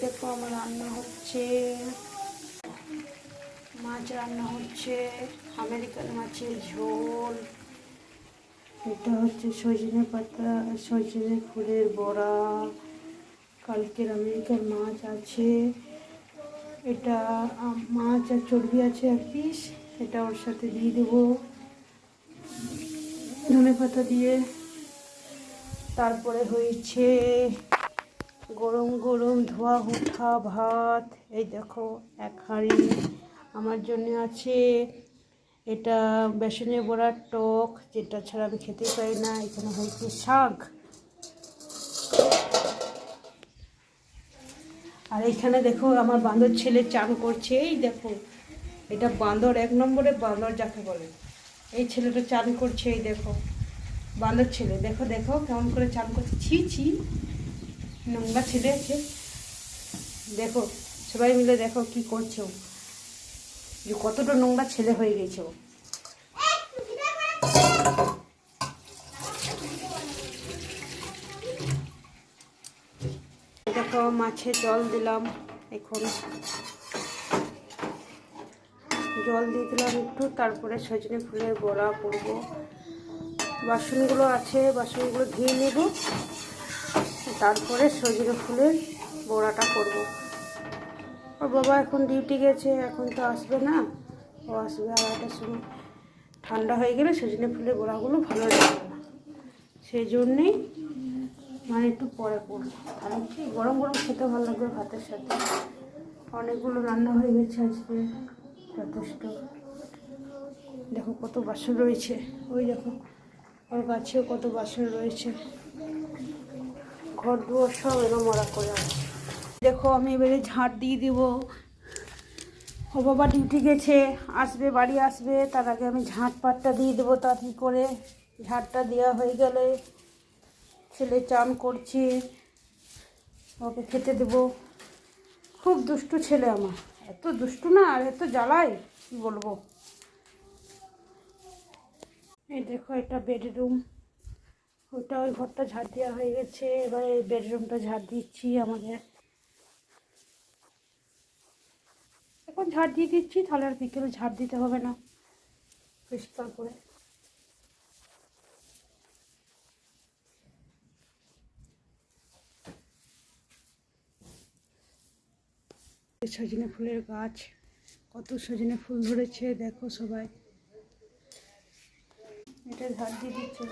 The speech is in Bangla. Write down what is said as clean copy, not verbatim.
দেখো আমার রান্না হচ্ছে, মাছ রান্না হচ্ছে, আমেরিকান মাছের ঝোল। এটা হচ্ছে সজনে পাতা, সজনে ফুলের বড়া, কালকের আমেরিকান মাছ আছে, এটা মাছ আর চর্বি আছে এক পিস, এটা ওর সাথে দিয়ে দেবো ধনে পাতা দিয়ে। তারপরে হয়েছে গরম গরম ধোয়া উঠা ভাত, এই দেখো এক হাঁড়ি আমার জন্য আছে। এটা বেসনের বড়ার টক, যেটা ছাড়া আমি খেতে পাই না। এখানে হয়েছে শাক, আর এইখানে দেখো আমার বাঁদর ছেলে চান করছে। এই দেখো, এটা বাঁদর, এক নম্বরে বাঁদর যাকে বলে। এই ছেলেটা চান করছে, এই দেখো বাঁদর ছেলে, দেখো দেখো কেমন করে চান করছে। ছি ছি, নোংরা ছেলে আছে। দেখো সবাই মিলে দেখো কি করছো, যে কতটা নোংরা ছেলে হয়ে গেছে ও। দেখো মাছে জল দিলাম, এখন জল দিয়ে দিলাম একটু, তারপরে সজনে ফুলের বড়া করবো। বাসনগুলো আছে, বাসনগুলো ধুয়ে নেব, তারপরে সজনে ফুলের বড়াটা করব। ওর বাবা এখন ডিউটি গেছে, এখন তো আসবে না, ও আসবে 2:30টার সময়। ঠান্ডা হয়ে গেলে সজনে ফুলের বড়াগুলো ভালো লাগবে না, সেই জন্যেই মানে একটু পরে করবো। কারণ কি গরম গরম খেতে ভালো লাগবে ভাতের সাথে। অনেকগুলো রান্না হয়ে গেছে আজকে, যথেষ্ট। দেখো কত বাসন রয়েছে, ওই দেখো ওর গাছেও কত বাসন রয়েছে, ঘর দুয়ার সব এলোমেলো করে আছে। দেখো আমি এবারে ঝাঁট দিয়ে দেবো। ও বাবা ডিউটি গেছে, আসবে, বাড়ি আসবে, তার আগে আমি ঝাঁট পাটটা দিয়ে দেবো তাড়াতাড়ি করে। ঝাঁটটা দেওয়া হয়ে গেলে ছেলে চান করছে, ওকে খেতে দেবো। খুব দুষ্টু ছেলে আমার, এত দুষ্টু না আর এত জ্বালায় কী বলবো। এই দেখো এটা বেডরুম, ওটা ওই ঘরটা ঝাড় দেওয়া হয়ে গেছে, এবার এই বেডরুমটা ঝাড় দিচ্ছি আমাদের। এখন ঝাড় দিয়ে দিচ্ছি, তাহলে আর বিকেলে ঝাড় দিতে হবে না, পরিষ্কার করে। সজনে ফুলের গাছ, কত সজনে ফুল ধরেছে দেখো সবাই। এটা ঝাড় দিয়ে দিচ্ছে।